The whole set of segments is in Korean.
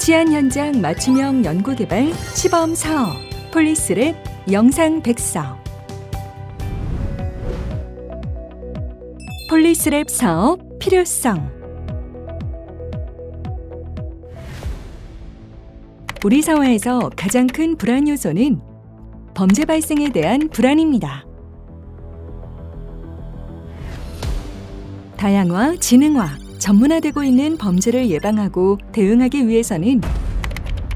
치안 현장 맞춤형 연구개발 시범 사업 폴리스랩 영상 백서. 폴리스랩 사업 필요성. 우리 사회에서 가장 큰 불안 요소는 범죄 발생에 대한 불안입니다. 다양화, 지능화, 전문화되고 있는 범죄를 예방하고 대응하기 위해서는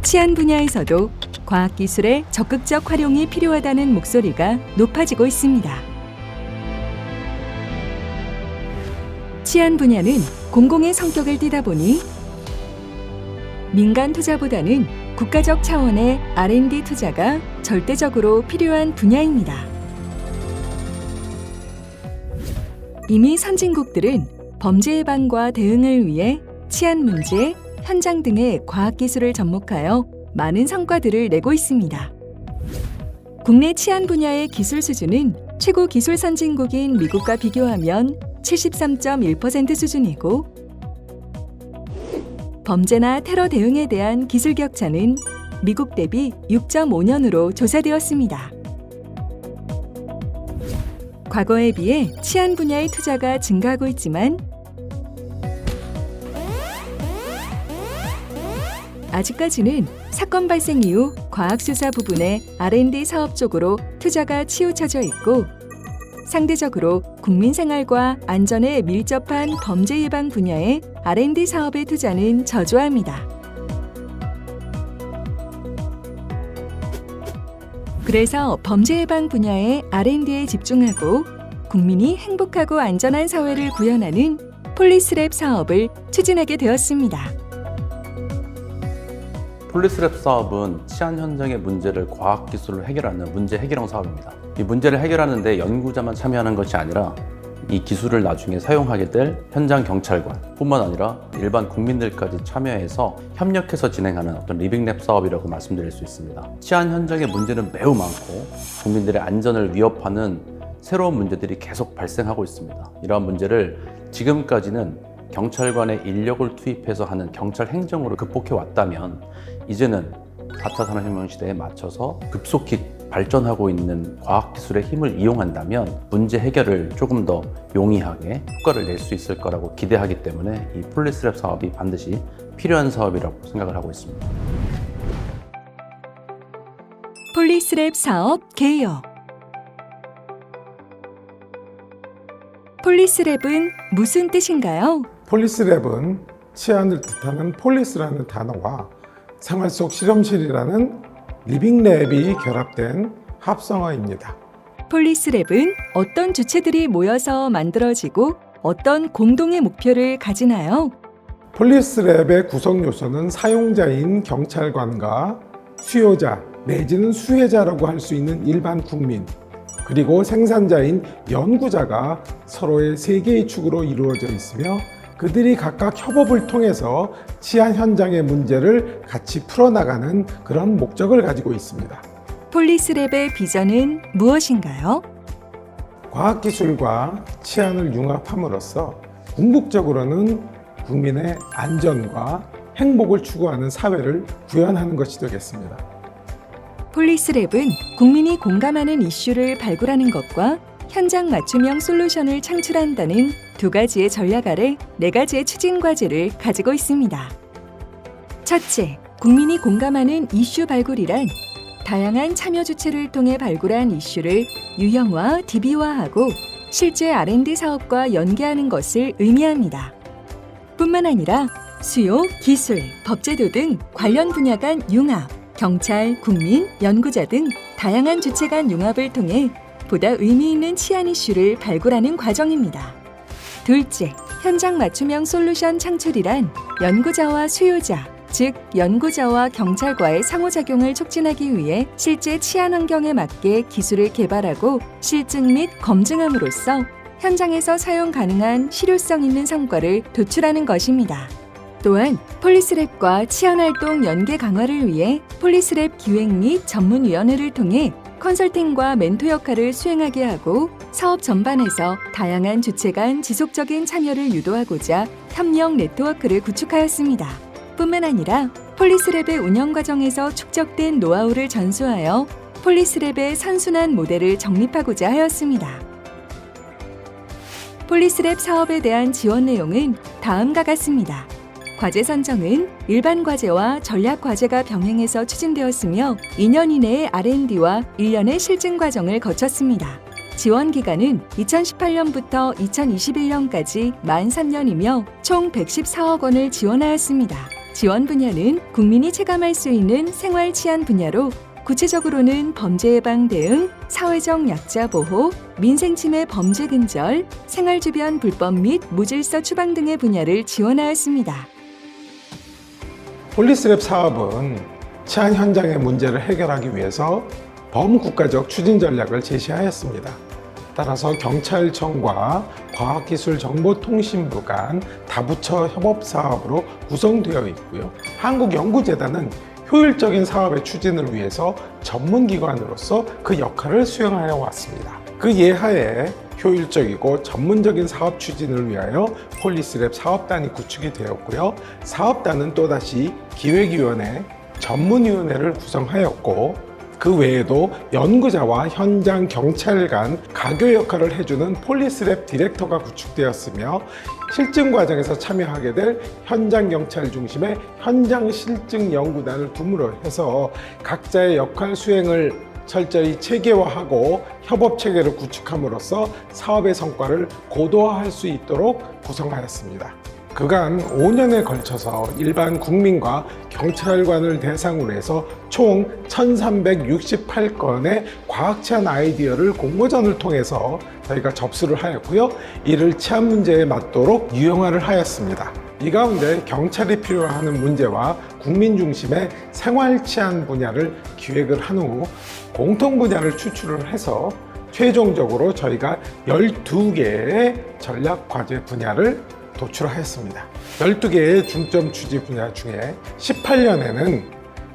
치안 분야에서도 과학기술의 적극적 활용이 필요하다는 목소리가 높아지고 있습니다. 치안 분야는 공공의 성격을 띠다 보니 민간 투자보다는 국가적 차원의 R&D 투자가 절대적으로 필요한 분야입니다. 이미 선진국들은 범죄 예방과 대응을 위해 치안 문제, 현장 등의 과학기술을 접목하여 많은 성과들을 내고 있습니다. 국내 치안 분야의 기술 수준은 최고 기술 선진국인 미국과 비교하면 73.1% 수준이고, 범죄나 테러 대응에 대한 기술 격차는 미국 대비 6.5년으로 조사되었습니다. 과거에 비해 치안 분야의 투자가 증가하고 있지만 아직까지는 사건 발생 이후 과학수사 부분의 R&D 사업 쪽으로 투자가 치우쳐져 있고, 상대적으로 국민 생활과 안전에 밀접한 범죄 예방 분야의 R&D 사업의 투자는 저조합니다. 그래서 범죄 예방 분야의 R&D에 집중하고 국민이 행복하고 안전한 사회를 구현하는 폴리스랩 사업을 추진하게 되었습니다. 폴리스랩 사업은 치안 현장의 문제를 과학기술로 해결하는 문제 해결형 사업입니다. 이 문제를 해결하는 데 연구자만 참여하는 것이 아니라 이 기술을 나중에 사용하게 될 현장 경찰관 뿐만 아니라 일반 국민들까지 참여해서 협력해서 진행하는 어떤 리빙랩 사업이라고 말씀드릴 수 있습니다. 치안 현장의 문제는 매우 많고 국민들의 안전을 위협하는 새로운 문제들이 계속 발생하고 있습니다. 이러한 문제를 지금까지는 경찰관의 인력을 투입해서 하는 경찰 행정으로 극복해 왔다면, 이제는 4차 산업혁명 시대에 맞춰서 급속히 발전하고 있는 과학기술의 힘을 이용한다면 문제 해결을 조금 더 용이하게 효과를 낼 수 있을 거라고 기대하기 때문에 이 폴리스랩 사업이 반드시 필요한 사업이라고 생각을 하고 있습니다. 폴리스랩 사업 개요. 폴리스랩은 무슨 뜻인가요? 폴리스랩은 치안을 뜻하는 폴리스라는 단어와 생활 속 실험실이라는 리빙랩이 결합된 합성어입니다. 폴리스랩은 어떤 주체들이 모여서 만들어지고 어떤 공동의 목표를 가지나요? 폴리스랩의 구성 요소는 사용자인 경찰관과 수요자 내지는 수혜자라고 할 수 있는 일반 국민, 그리고 생산자인 연구자가 서로의 세 개의 축으로 이루어져 있으며, 그들이 각각 협업을 통해서 치안 현장의 문제를 같이 풀어나가는 그런 목적을 가지고 있습니다. 폴리스랩의 비전은 무엇인가요? 과학기술과 치안을 융합함으로써 궁극적으로는 국민의 안전과 행복을 추구하는 사회를 구현하는 것이 되겠습니다. 폴리스랩은 국민이 공감하는 이슈를 발굴하는 것과 현장 맞춤형 솔루션을 창출한다는 두 가지의 전략 아래 네 가지의 추진 과제를 가지고 있습니다. 첫째, 국민이 공감하는 이슈 발굴이란 다양한 참여 주체를 통해 발굴한 이슈를 유형화, DB화하고 실제 R&D 사업과 연계하는 것을 의미합니다. 뿐만 아니라 수요, 기술, 법제도 등 관련 분야 간 융합, 경찰, 국민, 연구자 등 다양한 주체 간 융합을 통해 보다 의미 있는 치안 이슈를 발굴하는 과정입니다. 둘째, 현장 맞춤형 솔루션 창출이란 연구자와 수요자, 즉 연구자와 경찰과의 상호작용을 촉진하기 위해 실제 치안 환경에 맞게 기술을 개발하고 실증 및 검증함으로써 현장에서 사용 가능한 실효성 있는 성과를 도출하는 것입니다. 또한 폴리스랩과 치안활동 연계 강화를 위해 폴리스랩 기획 및 전문위원회를 통해 컨설팅과 멘토 역할을 수행하게 하고 사업 전반에서 다양한 주체 간 지속적인 참여를 유도하고자 협력 네트워크를 구축하였습니다. 뿐만 아니라 폴리스랩의 운영 과정에서 축적된 노하우를 전수하여 폴리스랩의 선순환 모델을 정립하고자 하였습니다. 폴리스랩 사업에 대한 지원 내용은 다음과 같습니다. 과제 선정은 일반 과제와 전략 과제가 병행해서 추진되었으며 2년 이내의 R&D와 1년의 실증 과정을 거쳤습니다. 지원 기간은 2018년부터 2021년까지 만 3년이며 총 114억 원을 지원하였습니다. 지원 분야는 국민이 체감할 수 있는 생활 치안 분야로 구체적으로는 범죄 예방 대응, 사회적 약자 보호, 민생 침해 범죄 근절, 생활 주변 불법 및 무질서 추방 등의 분야를 지원하였습니다. 폴리스랩 사업은 치안 현장의 문제를 해결하기 위해서 범국가적 추진 전략을 제시하였습니다. 따라서 경찰청과 과학기술정보통신부 간 다부처 협업 사업으로 구성되어 있고요. 한국연구재단은 효율적인 사업의 추진을 위해서 전문기관으로서 그 역할을 수행하여 왔습니다. 그 예하에 효율적이고 전문적인 사업 추진을 위하여 폴리스랩 사업단이 구축이 되었고요. 사업단은 또다시 기획위원회, 전문위원회를 구성하였고 그 외에도 연구자와 현장 경찰 간 가교 역할을 해주는 폴리스랩 디렉터가 구축되었으며 실증 과정에서 참여하게 될 현장 경찰 중심의 현장 실증 연구단을 둠으로 해서 각자의 역할 수행을 철저히 체계화하고 협업 체계를 구축함으로써 사업의 성과를 고도화할 수 있도록 구성하였습니다. 그간 5년에 걸쳐서 일반 국민과 경찰관을 대상으로 해서 총 1368건의 과학치안 아이디어를 공모전을 통해서 저희가 접수를 하였고요. 이를 치안 문제에 맞도록 유형화를 하였습니다. 이 가운데 경찰이 필요로 하는 문제와 국민 중심의 생활 치안 분야를 기획을 한 후 공통 분야를 추출을 해서 최종적으로 저희가 12개의 전략 과제 분야를 도출하였습니다. 12개의 중점 추진 분야 중에 18년에는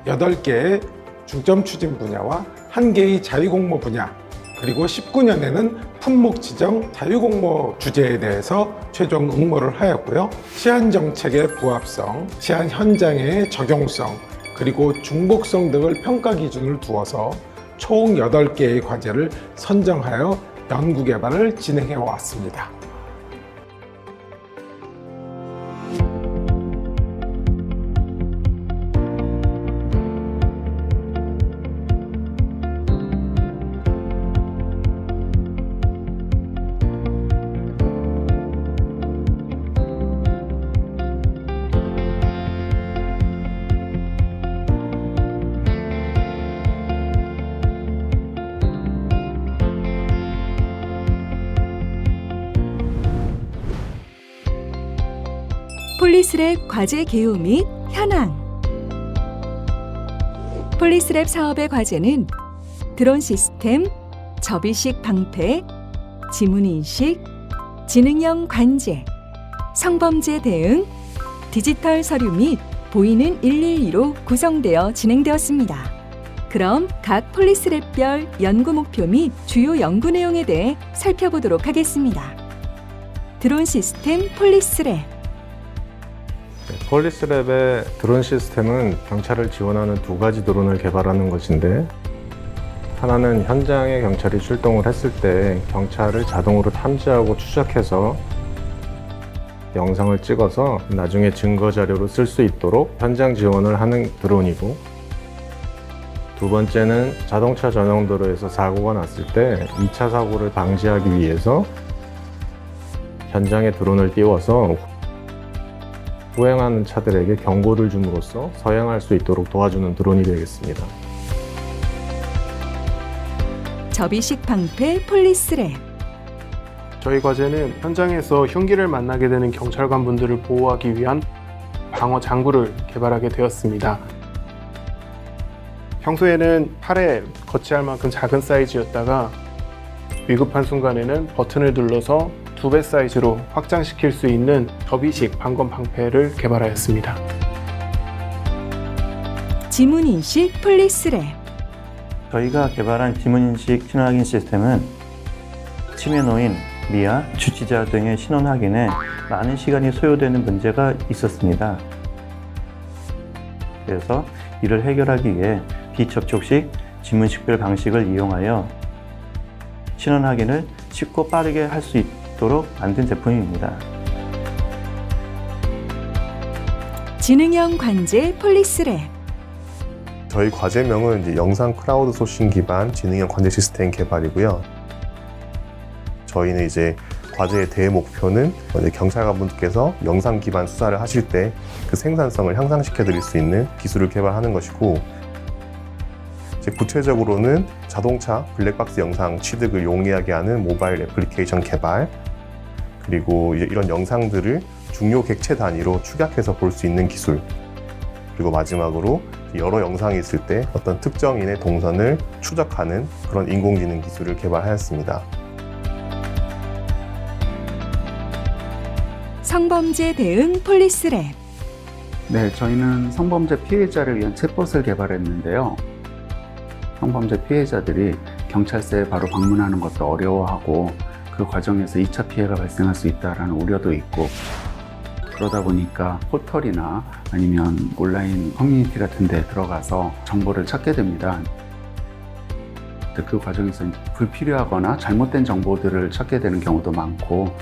8개의 중점 추진 분야와 1개의 자유공모 분야, 그리고 19년에는 품목 지정 자유공모 주제에 대해서 최종 응모를 하였고요. 치안 정책의 부합성, 치안 현장의 적용성, 그리고 중복성 등을 평가 기준을 두어서 총 8개의 과제를 선정하여 연구 개발을 진행해 왔습니다. 폴리스랩 과제 개요 및 현황. 폴리스랩 사업의 과제는 드론 시스템, 접이식 방패, 지문인식, 지능형 관제, 성범죄 대응, 디지털 서류 및 보이는 112로 구성되어 진행되었습니다. 그럼 각 폴리스랩별 연구 목표 및 주요 연구 내용에 대해 살펴보도록 하겠습니다. 드론 시스템 폴리스랩. 폴리스랩의 드론 시스템은 경찰을 지원하는 2가지 드론을 개발하는 것인데, 하나는 현장에 경찰이 출동을 했을 때 경찰을 자동으로 탐지하고 추적해서 영상을 찍어서 나중에 증거 자료로 쓸 수 있도록 현장 지원을 하는 드론이고, 2번째는 자동차 전용 도로에서 사고가 났을 때 2차 사고를 방지하기 위해서 현장에 드론을 띄워서 후행하는 차들에게 경고를 줌으로써 서행할 수 있도록 도와주는 드론이 되겠습니다. 접이식 방패 폴리스랩. 저희 과제는 현장에서 흉기를 만나게 되는 경찰관분들을 보호하기 위한 방어 장구를 개발하게 되었습니다. 평소에는 팔에 거치할 만큼 작은 사이즈였다가 위급한 순간에는 버튼을 눌러서 2배 사이즈로 확장시킬 수 있는 접이식 방검 방패를 개발하였습니다. 지문인식 폴리스랩. 저희가 개발한 지문인식 신원 확인 시스템은 치매노인, 미아, 주치자 등의 신원 확인에 많은 시간이 소요되는 문제가 있었습니다. 그래서 이를 해결하기 위해 비접촉식 지문식별 방식을 이용하여 신원 확인을 쉽고 빠르게 할 수 있도록 만든 제품입니다. 지능형 관제 폴리스랩. 저희 과제명은 이제 영상 크라우드 소싱 기반 지능형 관제 시스템 개발이고요. 저희는 이제 과제의 대목표는 이제 경찰관분들께서 영상 기반 수사를 하실 때 그 생산성을 향상시켜 드릴 수 있는 기술을 개발하는 것이고, 이제 구체적으로는 자동차 블랙박스 영상 취득을 용이하게 하는 모바일 애플리케이션 개발, 그리고 이제 이런 영상들을 중요 객체 단위로 축약해서 볼 수 있는 기술, 그리고 마지막으로 여러 영상이 있을 때 어떤 특정인의 동선을 추적하는 그런 인공지능 기술을 개발하였습니다. 성범죄 대응 폴리스랩. 네, 저희는 성범죄 피해자를 위한 챗봇을 개발했는데요. 성범죄 피해자들이 경찰서에 바로 방문하는 것도 어려워하고 그 과정에서 2차 피해가 발생할 수 있다는 우려도 있고, 그러다 보니까 포털이나 아니면 온라인 커뮤니티 같은 데 들어가서 정보를 찾게 됩니다. 그 과정에서 불필요하거나 잘못된 정보들을 찾게 되는 경우도 많고,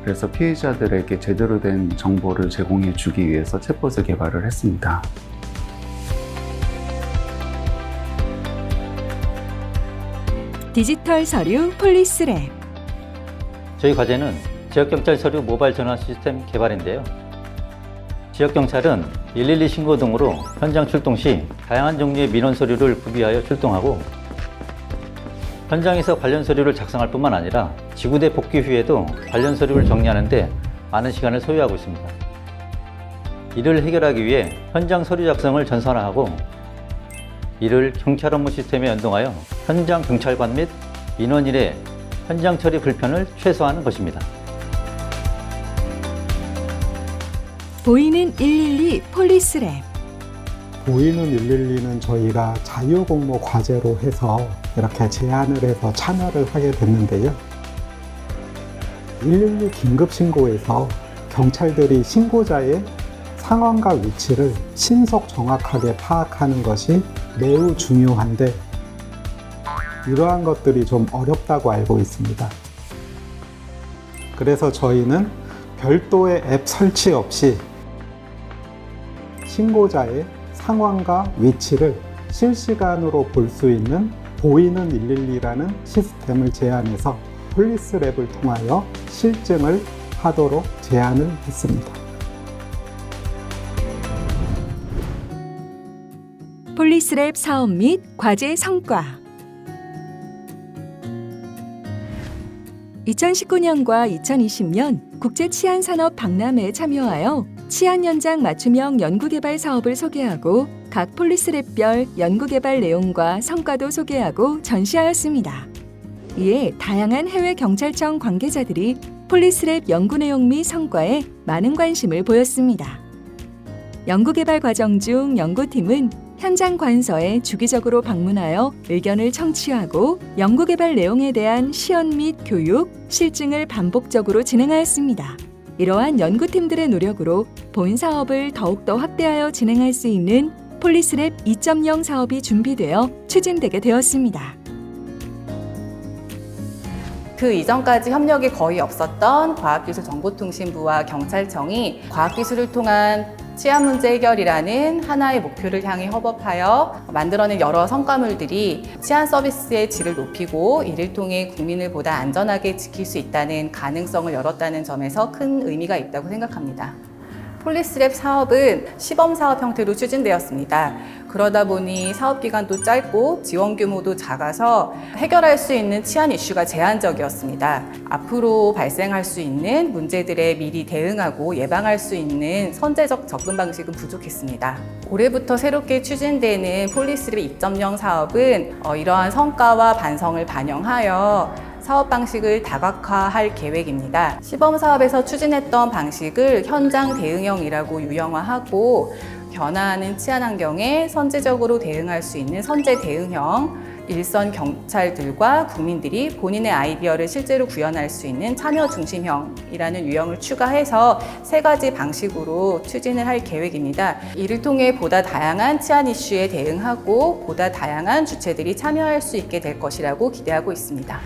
그래서 피해자들에게 제대로 된 정보를 제공해 주기 위해서 챗봇을 개발을 했습니다. 디지털 서류 폴리스랩. 저희 과제는 지역경찰 서류 모바일 전화 시스템 개발인데요. 지역경찰은 112 신고 등으로 현장 출동 시 다양한 종류의 민원 서류를 구비하여 출동하고, 현장에서 관련 서류를 작성할 뿐만 아니라 지구대 복귀 후에도 관련 서류를 정리하는 데 많은 시간을 소요하고 있습니다. 이를 해결하기 위해 현장 서류 작성을 전산화하고, 이를 경찰 업무 시스템에 연동하여 현장 경찰관 및 민원인의 현장 처리 불편을 최소화하는 것입니다. 보이는 112 폴리스랩. 보이는 112는 저희가 자유공모 과제로 해서 이렇게 제안을 해서 참여를 하게 됐는데요. 112 긴급신고에서 경찰들이 신고자의 상황과 위치를 신속 정확하게 파악하는 것이 매우 중요한데, 이러한 것들이 좀 어렵다고 알고 있습니다. 그래서 저희는 별도의 앱 설치 없이 신고자의 상황과 위치를 실시간으로 볼 수 있는 보이는 112라는 시스템을 제안해서 폴리스랩을 통하여 실증을 하도록 제안을 했습니다. 폴리스랩 사업 및 과제 성과. 2019년과 2020년 국제치안산업 박람회에 참여하여 치안 현장 맞춤형 연구개발 사업을 소개하고 각 폴리스랩별 연구개발 내용과 성과도 소개하고 전시하였습니다. 이에 다양한 해외 경찰청 관계자들이 폴리스랩 연구 내용 및 성과에 많은 관심을 보였습니다. 연구개발 과정 중 연구팀은 현장 관서에 주기적으로 방문하여 의견을 청취하고 연구개발 내용에 대한 시연 및 교육, 실증을 반복적으로 진행하였습니다. 이러한 연구팀들의 노력으로 본 사업을 더욱더 확대하여 진행할 수 있는 폴리스랩 2.0 사업이 준비되어 추진되게 되었습니다. 그 이전까지 협력이 거의 없었던 과학기술정보통신부와 경찰청이 과학기술을 통한 치안 문제 해결이라는 하나의 목표를 향해 협업하여 만들어낸 여러 성과물들이 치안 서비스의 질을 높이고 이를 통해 국민을 보다 안전하게 지킬 수 있다는 가능성을 열었다는 점에서 큰 의미가 있다고 생각합니다. 폴리스랩 사업은 시범사업 형태로 추진되었습니다. 그러다 보니 사업기간도 짧고 지원 규모도 작아서 해결할 수 있는 치안 이슈가 제한적이었습니다. 앞으로 발생할 수 있는 문제들에 미리 대응하고 예방할 수 있는 선제적 접근 방식은 부족했습니다. 올해부터 새롭게 추진되는 폴리스랩 2.0 사업은 이러한 성과와 반성을 반영하여 사업 방식을 다각화할 계획입니다. 시범사업에서 추진했던 방식을 현장 대응형이라고 유형화하고 변화하는 치안 환경에 선제적으로 대응할 수 있는 선제 대응형, 일선 경찰들과 국민들이 본인의 아이디어를 실제로 구현할 수 있는 참여 중심형이라는 유형을 추가해서 3가지 방식으로 추진을 할 계획입니다. 이를 통해 보다 다양한 치안 이슈에 대응하고 보다 다양한 주체들이 참여할 수 있게 될 것이라고 기대하고 있습니다.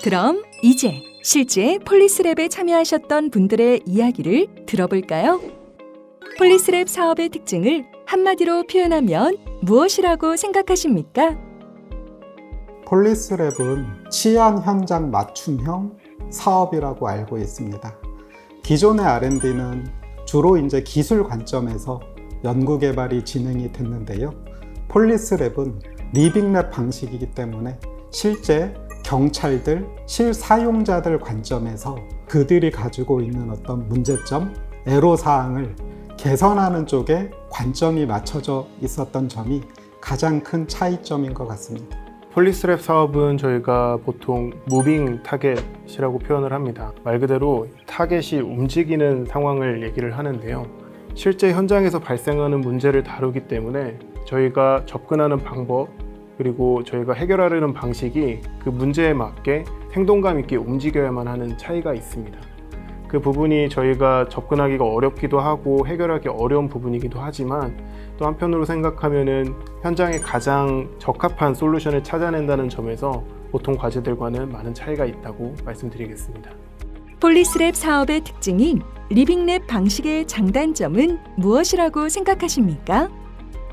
그럼 이제 실제 폴리스랩에 참여하셨던 분들의 이야기를 들어볼까요? 폴리스랩 사업의 특징을 한마디로 표현하면 무엇이라고 생각하십니까? 폴리스랩은 치안 현장 맞춤형 사업이라고 알고 있습니다. 기존의 R&D는 주로 이제 기술 관점에서 연구 개발이 진행이 됐는데요. 폴리스랩은 리빙랩 방식이기 때문에 실제 경찰들, 실사용자들 관점에서 그들이 가지고 있는 어떤 문제점, 애로사항을 개선하는 쪽에 관점이 맞춰져 있었던 점이 가장 큰 차이점인 것 같습니다. 폴리스랩 사업은 저희가 보통 무빙 타겟이라고 표현을 합니다. 말 그대로 타겟이 움직이는 상황을 얘기를 하는데요. 실제 현장에서 발생하는 문제를 다루기 때문에 저희가 접근하는 방법 그리고 저희가 해결하려는 방식이 그 문제에 맞게 생동감 있게 움직여야만 하는 차이가 있습니다. 그 부분이 저희가 접근하기가 어렵기도 하고 해결하기 어려운 부분이기도 하지만 또 한편으로 생각하면은 현장에 가장 적합한 솔루션을 찾아낸다는 점에서 보통 과제들과는 많은 차이가 있다고 말씀드리겠습니다. 폴리스랩 사업의 특징인 리빙랩 방식의 장단점은 무엇이라고 생각하십니까?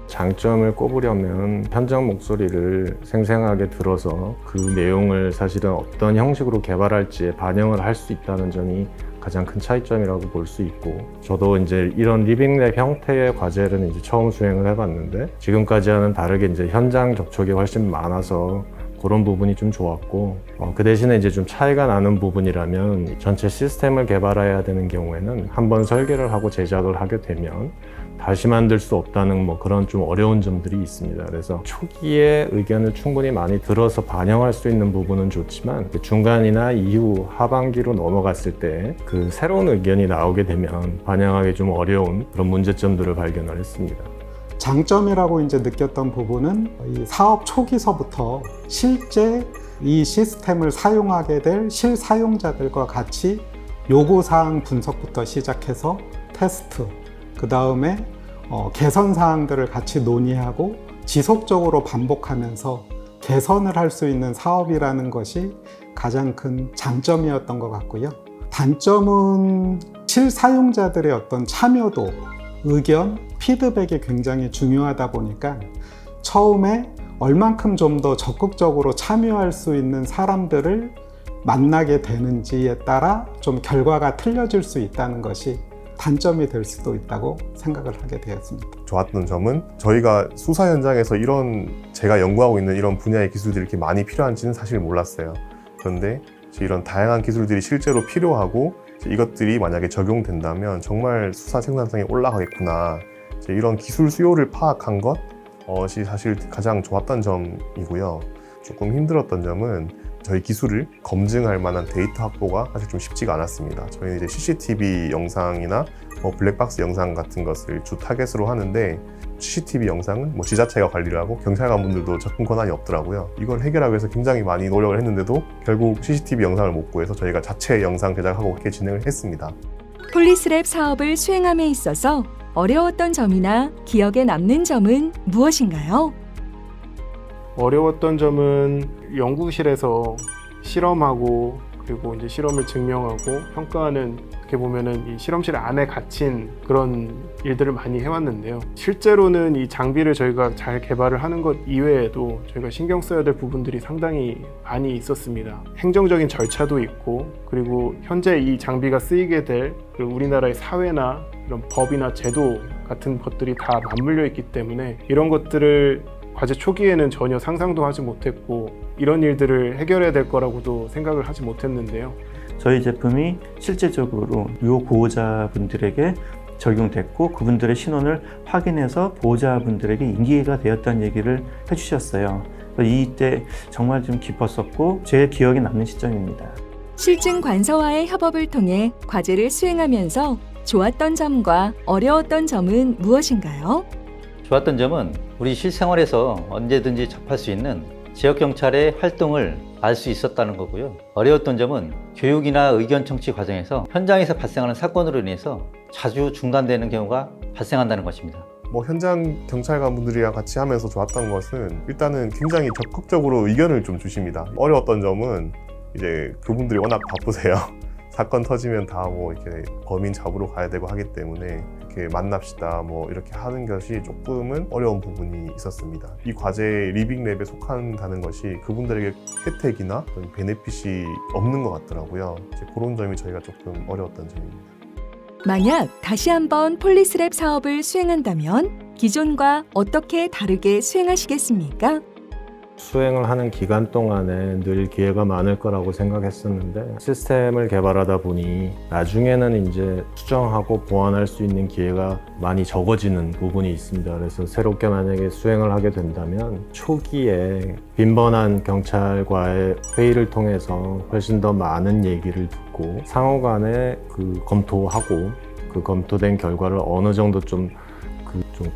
장점을 꼽으려면 현장 목소리를 생생하게 들어서 그 내용을 사실은 어떤 형식으로 개발할지에 반영을 할 수 있다는 점이 가장 큰 차이점이라고 볼 수 있고, 저도 이제 이런 리빙랩 형태의 과제를 이제 처음 수행을 해봤는데 지금까지와는 다르게 이제 현장 접촉이 훨씬 많아서 그런 부분이 좀 좋았고, 그 대신에 이제 좀 차이가 나는 부분이라면 전체 시스템을 개발해야 되는 경우에는 한번 설계를 하고 제작을 하게 되면 다시 만들 수 없다는 뭐 그런 좀 어려운 점들이 있습니다. 그래서 초기에 의견을 충분히 많이 들어서 반영할 수 있는 부분은 좋지만 중간이나 이후 하반기로 넘어갔을 때 그 새로운 의견이 나오게 되면 반영하기 좀 어려운 그런 문제점들을 발견을 했습니다. 장점이라고 이제 느꼈던 부분은 이 사업 초기서부터 실제 이 시스템을 사용하게 될 실사용자들과 같이 요구사항 분석부터 시작해서 테스트, 그 다음에 개선 사항들을 같이 논의하고 지속적으로 반복하면서 개선을 할 수 있는 사업이라는 것이 가장 큰 장점이었던 것 같고요. 단점은 실사용자들의 어떤 참여도, 의견, 피드백이 굉장히 중요하다 보니까 처음에 얼만큼 좀 더 적극적으로 참여할 수 있는 사람들을 만나게 되는지에 따라 좀 결과가 틀려질 수 있다는 것이 단점이 될 수도 있다고 생각을 하게 되었습니다. 좋았던 점은 저희가 수사 현장에서 제가 연구하고 있는 이런 분야의 기술들이 이렇게 많이 필요한지는 사실 몰랐어요. 그런데 이런 다양한 기술들이 실제로 필요하고 이것들이 만약에 적용된다면 정말 수사 생산성이 올라가겠구나, 이런 기술 수요를 파악한 것이 사실 가장 좋았던 점이고요. 조금 힘들었던 점은 저희 기술을 검증할 만한 데이터 확보가 사실 좀 쉽지가 않았습니다. 저희는 이제 CCTV 영상이나 블랙박스 영상 같은 것을 주 타겟으로 하는데 CCTV 영상은 지자체가 관리를 하고 경찰관분들도 접근 권한이 없더라고요. 이걸 해결하기 위해서 굉장히 많이 노력을 했는데도 결국 CCTV 영상을 못 구해서 저희가 자체 영상 제작하고 그렇게 진행을 했습니다. 폴리스랩 사업을 수행함에 있어서 어려웠던 점이나 기억에 남는 점은 무엇인가요? 어려웠던 점은 연구실에서 실험하고 그리고 이제 실험을 증명하고 평가하는, 어떻게 보면은 이 실험실 안에 갇힌 그런 일들을 많이 해왔는데요. 실제로는 이 장비를 저희가 잘 개발을 하는 것 이외에도 저희가 신경 써야 될 부분들이 상당히 많이 있었습니다. 행정적인 절차도 있고, 그리고 현재 이 장비가 쓰이게 될 우리나라의 사회나 이런 법이나 제도 같은 것들이 다 맞물려 있기 때문에 이런 것들을 과제 초기에는 전혀 상상도 하지 못했고 이런 일들을 해결해야 될 거라고도 생각을 하지 못했는데요. 저희 제품이 실제적으로 유혹 보호자분들에게 적용됐고 그분들의 신원을 확인해서 보호자분들에게 인계가 되었다는 얘기를 해주셨어요. 이때 정말 좀 기뻤었고 제 기억에 남는 시점입니다. 실증 관서와의 협업을 통해 과제를 수행하면서 좋았던 점과 어려웠던 점은 무엇인가요? 좋았던 점은 우리 실생활에서 언제든지 접할 수 있는 지역경찰의 활동을 알 수 있었다는 거고요. 어려웠던 점은 교육이나 의견 청취 과정에서 현장에서 발생하는 사건으로 인해서 자주 중단되는 경우가 발생한다는 것입니다. 현장 경찰관분들이랑 같이 하면서 좋았던 것은 일단은 굉장히 적극적으로 의견을 좀 주십니다. 어려웠던 점은 이제 그분들이 워낙 바쁘세요. 사건 터지면 다 이렇게 범인 잡으러 가야 되고 하기 때문에 이렇게 만납시다 이렇게 하는 것이 조금은 어려운 부분이 있었습니다. 이 과제의 리빙랩에 속한다는 것이 그분들에게 혜택이나 베네핏이 없는 것 같더라고요. 그런 점이 저희가 조금 어려웠던 점입니다. 만약 다시 한번 폴리스랩 사업을 수행한다면 기존과 어떻게 다르게 수행하시겠습니까? 수행을 하는 기간 동안에 늘 기회가 많을 거라고 생각했었는데 시스템을 개발하다 보니 나중에는 이제 수정하고 보완할 수 있는 기회가 많이 적어지는 부분이 있습니다. 그래서 새롭게 만약에 수행을 하게 된다면 초기에 빈번한 경찰과의 회의를 통해서 훨씬 더 많은 얘기를 듣고 상호 간에 검토하고 그 검토된 결과를 어느 정도 좀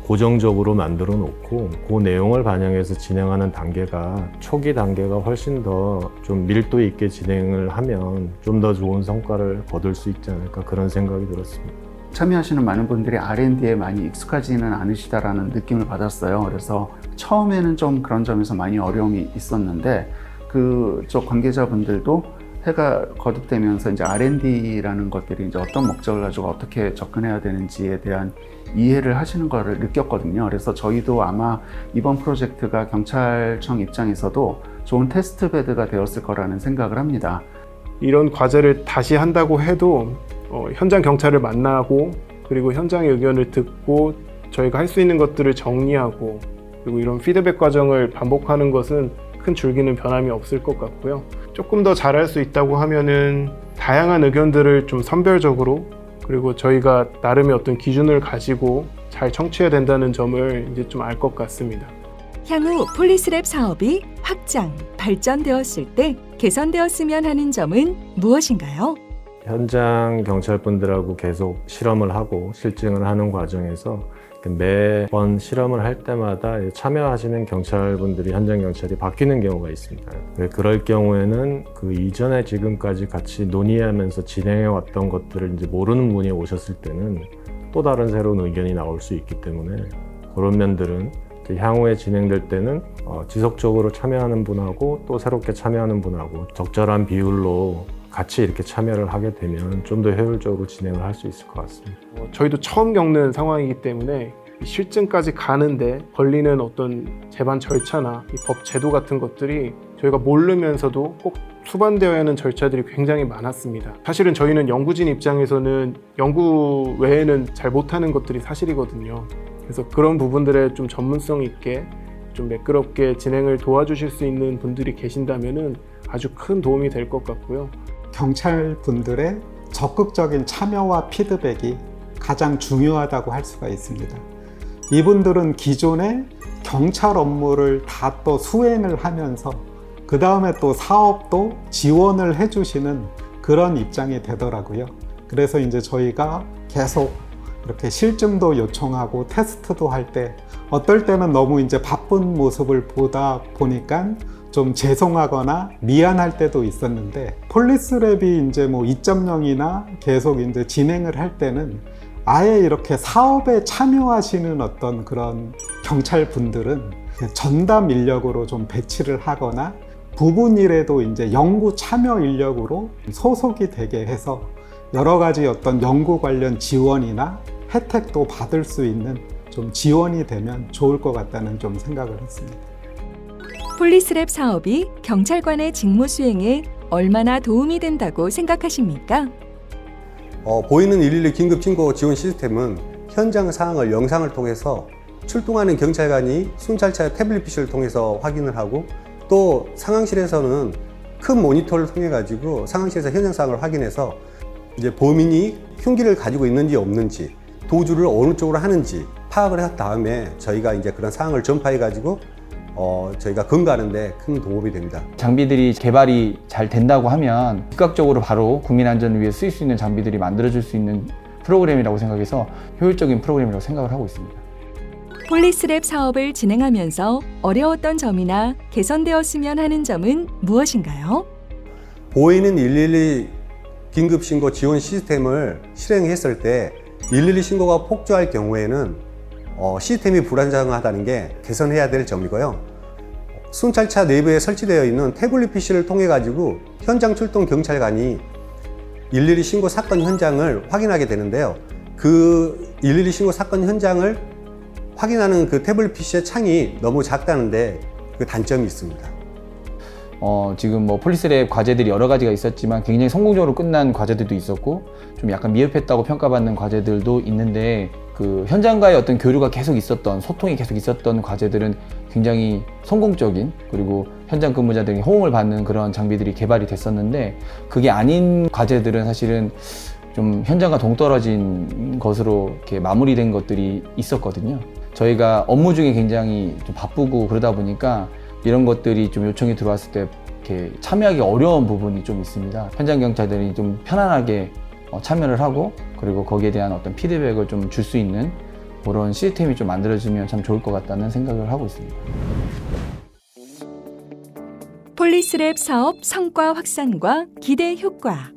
고정적으로 만들어 놓고 그 내용을 반영해서 진행하는 단계가 초기 단계가 훨씬 더 좀 밀도 있게 진행을 하면 좀 더 좋은 성과를 거둘 수 있지 않을까 그런 생각이 들었습니다. 참여하시는 많은 분들이 R&D에 많이 익숙하지는 않으시다라는 느낌을 받았어요. 그래서 처음에는 좀 그런 점에서 많이 어려움이 있었는데 그쪽 관계자분들도 해가 거듭되면서 이제 R&D라는 것들이 이제 어떤 목적을 가지고 어떻게 접근해야 되는지에 대한 이해를 하시는 거를 느꼈거든요. 그래서 저희도 아마 이번 프로젝트가 경찰청 입장에서도 좋은 테스트 베드가 되었을 거라는 생각을 합니다. 이런 과제를 다시 한다고 해도 현장 경찰을 만나고 그리고 현장의 의견을 듣고 저희가 할 수 있는 것들을 정리하고 그리고 이런 피드백 과정을 반복하는 것은 큰 줄기는 변함이 없을 것 같고요. 조금 더 잘할 수 있다고 하면은 다양한 의견들을 좀 선별적으로 그리고 저희가 나름의 어떤 기준을 가지고 잘 청취해야 된다는 점을 이제 좀 알 것 같습니다. 향후 폴리스랩 사업이 확장, 발전되었을 때 개선되었으면 하는 점은 무엇인가요? 현장 경찰분들하고 계속 실험을 하고 실증을 하는 과정에서 매번 실험을 할 때마다 참여하시는 경찰분들이 현장 경찰이 바뀌는 경우가 있습니다. 그럴 경우에는 그 이전에 지금까지 같이 논의하면서 진행해 왔던 것들을 이제 모르는 분이 오셨을 때는 또 다른 새로운 의견이 나올 수 있기 때문에 그런 면들은 향후에 진행될 때는 지속적으로 참여하는 분하고 또 새롭게 참여하는 분하고 적절한 비율로 같이 이렇게 참여를 하게 되면 좀 더 효율적으로 진행을 할 수 있을 것 같습니다. 저희도 처음 겪는 상황이기 때문에 실증까지 가는데 걸리는 어떤 재반 절차나 이 법 제도 같은 것들이 저희가 모르면서도 꼭 수반되어야 하는 절차들이 굉장히 많았습니다. 사실은 저희는 연구진 입장에서는 연구 외에는 잘 못하는 것들이 사실이거든요. 그래서 그런 부분들에 좀 전문성 있게 좀 매끄럽게 진행을 도와주실 수 있는 분들이 계신다면은 아주 큰 도움이 될 것 같고요. 경찰분들의 적극적인 참여와 피드백이 가장 중요하다고 할 수가 있습니다. 이분들은 기존에 경찰 업무를 다 또 수행을 하면서 그 다음에 또 사업도 지원을 해주시는 그런 입장이 되더라고요. 그래서 이제 저희가 계속 이렇게 실증도 요청하고 테스트도 할 때 어떨 때는 너무 이제 바쁜 모습을 보다 보니까 좀 죄송하거나 미안할 때도 있었는데 폴리스랩이 이제 2.0이나 계속 이제 진행을 할 때는 아예 이렇게 사업에 참여하시는 어떤 그런 경찰분들은 전담 인력으로 좀 배치를 하거나 부분 일에도 이제 연구 참여 인력으로 소속이 되게 해서 여러 가지 어떤 연구 관련 지원이나 혜택도 받을 수 있는 좀 지원이 되면 좋을 것 같다는 좀 생각을 했습니다. 폴리스랩 사업이 경찰관의 직무 수행에 얼마나 도움이 된다고 생각하십니까? 보이는 112 긴급신고 지원 시스템은 현장 상황을 영상을 통해서 출동하는 경찰관이 순찰차 태블릿 PC를 통해서 확인을 하고 또 상황실에서는 큰 모니터를 통해 가지고 상황실에서 현장 상황을 확인해서 이제 범인이 흉기를 가지고 있는지 없는지 도주를 어느 쪽으로 하는지 파악을 한 다음에 저희가 이제 그런 상황을 전파해 가지고 저희가 검거하는 데 큰 도움이 됩니다. 장비들이 개발이 잘 된다고 하면 즉각적으로 바로 국민 안전을 위해 쓰일 수 있는 장비들이 만들어질 수 있는 프로그램이라고 생각해서 효율적인 프로그램이라고 생각을 하고 있습니다. 폴리스랩 사업을 진행하면서 어려웠던 점이나 개선되었으면 하는 점은 무엇인가요? 보이는 112 긴급신고 지원 시스템을 실행했을 때 112 신고가 폭주할 경우에는 시스템이 불안정하다는 게 개선해야 될 점이고요. 순찰차 내부에 설치되어 있는 태블릿 PC를 통해 가지고 현장 출동 경찰관이 112 신고 사건 현장을 확인하게 되는데요. 그 112 신고 사건 현장을 확인하는 그 태블릿 PC의 창이 너무 작다는데 그 단점이 있습니다. 지금 뭐 폴리스랩 과제들이 여러 가지가 있었지만 굉장히 성공적으로 끝난 과제들도 있었고 좀 약간 미흡했다고 평가받는 과제들도 있는데 그 현장과의 어떤 교류가 계속 있었던 소통이 계속 있었던 과제들은 굉장히 성공적인 그리고 현장 근무자들이 호응을 받는 그런 장비들이 개발이 됐었는데 그게 아닌 과제들은 사실은 좀 현장과 동떨어진 것으로 이렇게 마무리된 것들이 있었거든요. 저희가 업무 중에 굉장히 좀 바쁘고 그러다 보니까 이런 것들이 좀 요청이 들어왔을 때 이렇게 참여하기 어려운 부분이 좀 있습니다. 현장 경찰들이 좀 편안하게 참여를 하고 그리고 거기에 대한 어떤 피드백을 좀 줄 수 있는 그런 시스템이 좀 만들어지면 참 좋을 것 같다는 생각을 하고 있습니다. 폴리스랩 사업 성과 확산과 기대 효과.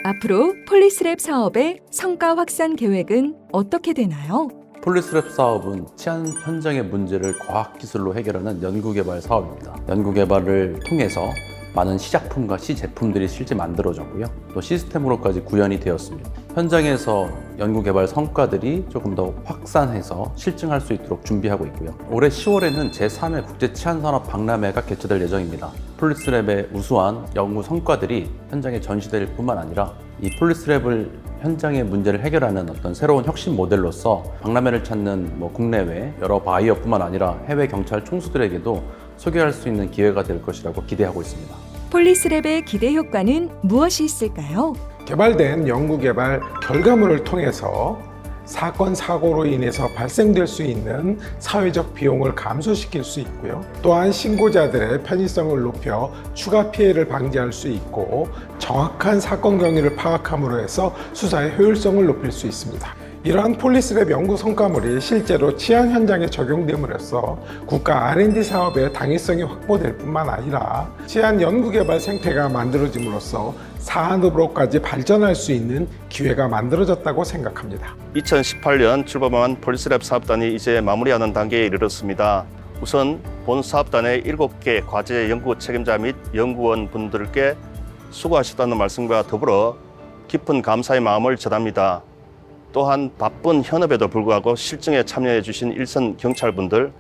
앞으로 폴리스랩 사업의 성과 확산 계획은 어떻게 되나요? 폴리스랩 사업은 치안 현장의 문제를 과학기술로 해결하는 연구개발 사업입니다. 연구개발을 통해서 많은 시작품과 시제품들이 실제 만들어졌고요. 또 시스템으로까지 구현이 되었습니다. 현장에서 연구개발 성과들이 조금 더 확산해서 실증할 수 있도록 준비하고 있고요. 올해 10월에는 제3회 국제치안산업 박람회가 개최될 예정입니다. 폴리스랩의 우수한 연구 성과들이 현장에 전시될 뿐만 아니라 이 폴리스랩을 현장의 문제를 해결하는 어떤 새로운 혁신 모델로서 박람회를 찾는 국내외 여러 바이어뿐만 아니라 해외 경찰 총수들에게도 소개할 수 있는 기회가 될 것이라고 기대하고 있습니다. 폴리스랩의 기대 효과는 무엇이 있을까요? 개발된 연구개발 결과물을 통해서 사건, 사고로 인해서 발생될 수 있는 사회적 비용을 감소시킬 수 있고요. 또한 신고자들의 편의성을 높여 추가 피해를 방지할 수 있고 정확한 사건 경위를 파악함으로 해서 수사의 효율성을 높일 수 있습니다. 이러한 폴리스랩 연구 성과물이 실제로 치안 현장에 적용됨으로써 국가 R&D 사업의 당위성이 확보될 뿐만 아니라 치안 연구개발 생태가 만들어짐으로써 산업으로까지 발전할 수 있는 기회가 만들어졌다고 생각합니다. 2018년 출범한 폴리스랩 사업단이 이제 마무리하는 단계에 이르렀습니다. 우선 본 사업단의 7개 과제 연구 책임자 및 연구원 분들께 수고하셨다는 말씀과 더불어 깊은 감사의 마음을 전합니다. 또한 바쁜 현업에도 불구하고 실증에 참여해 주신 일선 경찰분들,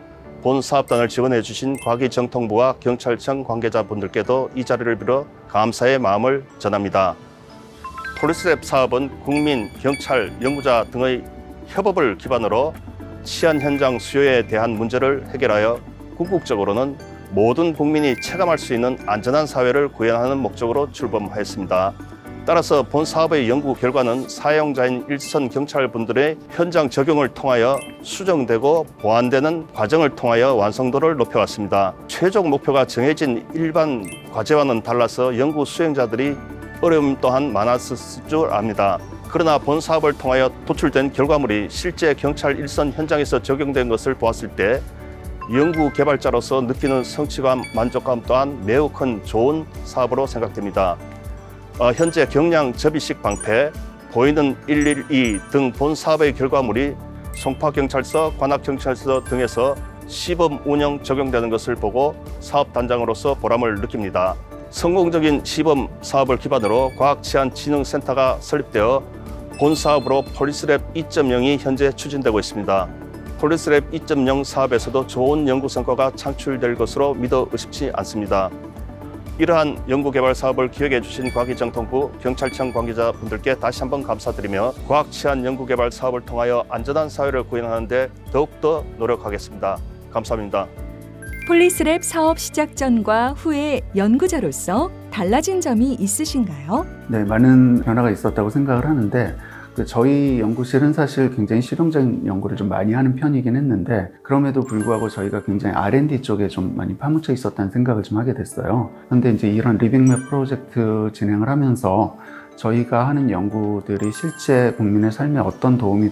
본 사업단을 지원해 주신 과기정통부와 경찰청 관계자분들께도 이 자리를 빌어 감사의 마음을 전합니다. 폴리스랩 사업은 국민, 경찰, 연구자 등의 협업을 기반으로 치안 현장 수요에 대한 문제를 해결하여 궁극적으로는 모든 국민이 체감할 수 있는 안전한 사회를 구현하는 목적으로 출범하였습니다. 따라서 본 사업의 연구 결과는 사용자인 일선 경찰분들의 현장 적용을 통하여 수정되고 보완되는 과정을 통하여 완성도를 높여왔습니다. 최종 목표가 정해진 일반 과제와는 달라서 연구 수행자들이 어려움 또한 많았을 줄 압니다. 그러나 본 사업을 통하여 도출된 결과물이 실제 경찰 일선 현장에서 적용된 것을 보았을 때 연구 개발자로서 느끼는 성취감, 만족감 또한 매우 큰 좋은 사업으로 생각됩니다. 현재 경량 접이식 방패, 보이는 112 등 본 사업의 결과물이 송파경찰서, 관악경찰서 등에서 시범 운영 적용되는 것을 보고 사업단장으로서 보람을 느낍니다. 성공적인 시범 사업을 기반으로 과학치안진흥센터가 설립되어 본 사업으로 폴리스랩 2.0이 현재 추진되고 있습니다. 폴리스랩 2.0 사업에서도 좋은 연구 성과가 창출될 것으로 믿어 의심치 않습니다. 이러한 연구개발 사업을 기획해 주신 과기정통부, 경찰청 관계자분들께 다시 한번 감사드리며 과학치안 연구개발 사업을 통하여 안전한 사회를 구현하는 데 더욱더 노력하겠습니다. 감사합니다. 폴리스랩 사업 시작 전과 후의 연구자로서 달라진 점이 있으신가요? 네, 많은 변화가 있었다고 생각을 하는데 저희 연구실은 사실 굉장히 실용적인 연구를 좀 많이 하는 편이긴 했는데 그럼에도 불구하고 저희가 굉장히 R&D 쪽에 좀 많이 파묻혀 있었다는 생각을 좀 하게 됐어요. 그런데 이제 이런 리빙맵 프로젝트 진행을 하면서 저희가 하는 연구들이 실제 국민의 삶에 어떤 도움이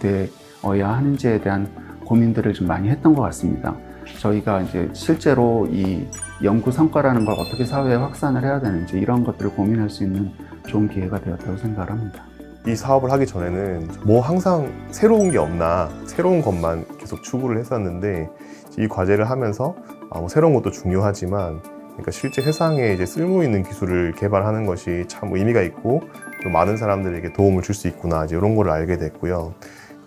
하는지에 대한 고민들을 좀 많이 했던 것 같습니다. 저희가 이제 실제로 이 연구 성과라는 걸 어떻게 사회에 확산을 해야 되는지 이런 것들을 고민할 수 있는 좋은 기회가 되었다고 생각을 합니다. 이 사업을 하기 전에는 뭐 항상 새로운 게 없나, 새로운 것만 계속 추구를 했었는데 이 과제를 하면서 뭐 새로운 것도 중요하지만 그러니까 실제 세상에 이제 쓸모 있는 기술을 개발하는 것이 참 의미가 있고 또 많은 사람들에게 도움을 줄 수 있구나, 이제 이런 걸 알게 됐고요.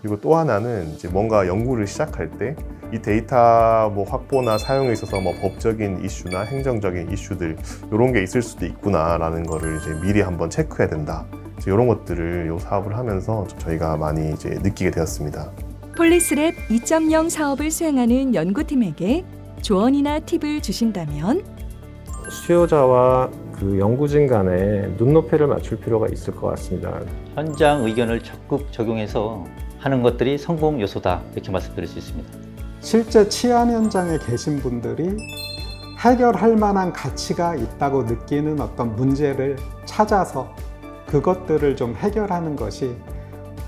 그리고 또 하나는 이제 뭔가 연구를 시작할 때 이 데이터 뭐 확보나 사용에 있어서 뭐 법적인 이슈나 행정적인 이슈들 이런 게 있을 수도 있구나라는 거를 이제 미리 한번 체크해야 된다. 이런 것들을 이 사업을 하면서 저희가 많이 이제 느끼게 되었습니다. 폴리스랩 2.0 사업을 수행하는 연구팀에게 조언이나 팁을 주신다면 수요자와 그 연구진 간에 눈높이를 맞출 필요가 있을 것 같습니다. 현장 의견을 적극 적용해서 하는 것들이 성공 요소다, 이렇게 말씀드릴 수 있습니다. 실제 치안 현장에 계신 분들이 해결할 만한 가치가 있다고 느끼는 어떤 문제를 찾아서 그것들을 좀 해결하는 것이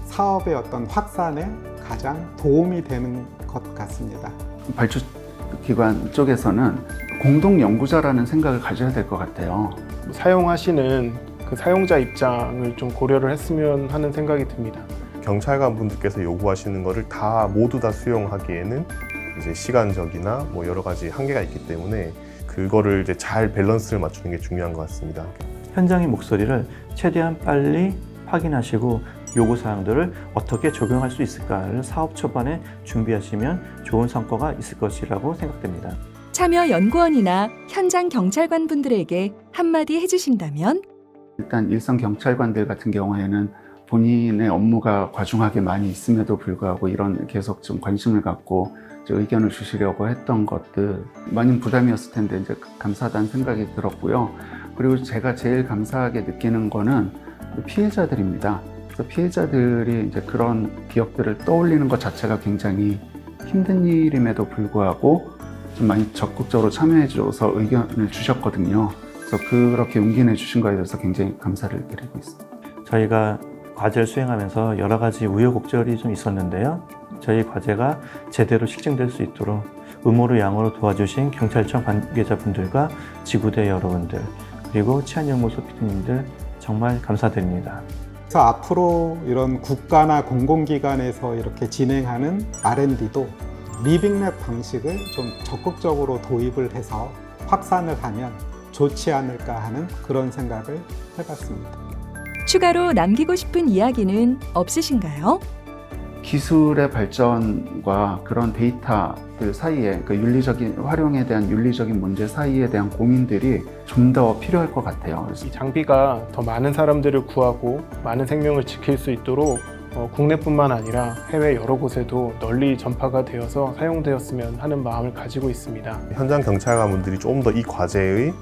사업의 어떤 확산에 가장 도움이 되는 것 같습니다. 발주기관 쪽에서는 공동 연구자라는 생각을 가져야 될 것 같아요. 사용하시는 그 사용자 입장을 좀 고려를 했으면 하는 생각이 듭니다. 경찰관 분들께서 요구하시는 거를 모두 다 수용하기에는 이제 시간적이나 뭐 여러 가지 한계가 있기 때문에 그거를 이제 잘 밸런스를 맞추는 게 중요한 것 같습니다. 현장의 목소리를 최대한 빨리 확인하시고 요구사항들을 어떻게 적용할 수 있을까를 사업 초반에 준비하시면 좋은 성과가 있을 것이라고 생각됩니다. 참여 연구원이나 현장 경찰관 분들에게 한마디 해주신다면 일단 일선 경찰관들 같은 경우에는 본인의 업무가 과중하게 많이 있음에도 불구하고 이런 계속 좀 관심을 갖고 의견을 주시려고 했던 것들 많은 부담이었을 텐데 이제 감사하다는 생각이 들었고요. 그리고 제가 제일 감사하게 느끼는 거는 피해자들입니다. 그래서 피해자들이 이제 그런 기억들을 떠올리는 것 자체가 굉장히 힘든 일임에도 불구하고 좀 많이 적극적으로 참여해줘서 의견을 주셨거든요. 그래서 그렇게 용기 내주신 거에 대해서 굉장히 감사를 드리고 있습니다. 저희가 과제를 수행하면서 여러 가지 우여곡절이 좀 있었는데요. 저희 과제가 제대로 실증될 수 있도록 음모로 양으로 도와주신 경찰청 관계자분들과 지구대 여러분들, 그리고 치안연구소 PD님들 정말 감사드립니다. 그래서 앞으로 이런 국가나 공공기관에서 이렇게 진행하는 R&D도 리빙랩 방식을 좀 적극적으로 도입을 해서 확산을 하면 좋지 않을까 하는 그런 생각을 해봤습니다. 추가로 남기고 싶은 이야기는 없으신가요? 기술의 발전과 그런 데이터들 사이에 그 윤리적인 활용에 대한 윤리적인 문제 사이에 대한 고민들이 좀 더 필요할 것 같아요. 이 장비가 더 많은 사람들을 구하고 많은 생명을 지킬 수 있도록 국내뿐만 아니라 해외 여러 곳에도 널리 전파가 되어서 사용되었으면 하는 마음을 가지고 있습니다. 현장 경찰관분들이 좀 더 이 과제의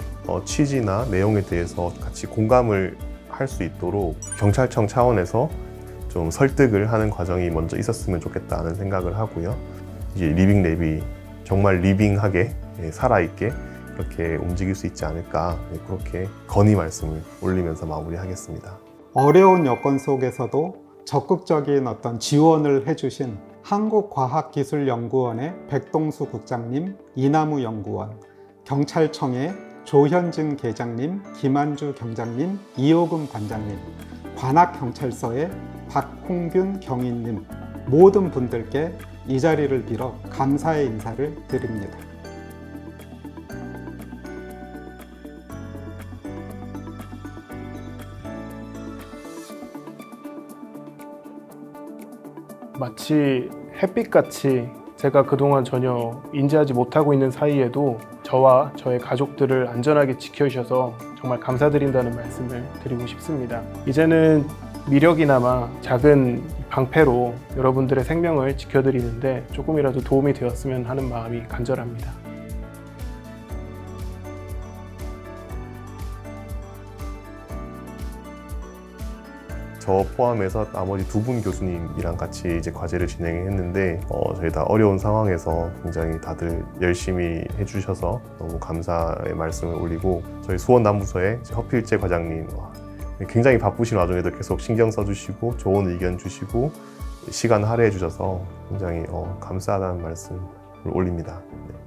취지나 내용에 대해서 같이 공감을 할 수 있도록 경찰청 차원에서 좀 설득을 하는 과정이 먼저 있었으면 좋겠다는 생각을 하고요. 이제 리빙랩이 정말 리빙하게 살아있게 그렇게 움직일 수 있지 않을까, 그렇게 건의 말씀을 올리면서 마무리하겠습니다. 어려운 여건 속에서도 적극적인 어떤 지원을 해주신 한국과학기술연구원의 백동수 국장님, 이나무 연구원, 경찰청의 조현진 계장님, 김한주 경장님, 이호금 관장님, 관악경찰서의 박홍균 경위님, 모든 분들께 이 자리를 빌어 감사의 인사를 드립니다. 마치 햇빛같이 제가 그동안 전혀 인지하지 못하고 있는 사이에도 저와 저의 가족들을 안전하게 지켜주셔서 정말 감사드린다는 말씀을 드리고 싶습니다. 이제는 미력이나마 작은 방패로 여러분들의 생명을 지켜드리는데 조금이라도 도움이 되었으면 하는 마음이 간절합니다. 저 포함해서 나머지 두 분 교수님이랑 같이 이제 과제를 진행했는데 저희 다 어려운 상황에서 굉장히 다들 열심히 해주셔서 너무 감사의 말씀을 올리고, 저희 수원남부서의 허필재 과장님 굉장히 바쁘신 와중에도 계속 신경 써주시고 좋은 의견 주시고 시간 할애해 주셔서 굉장히 감사하다는 말씀을 올립니다. 네.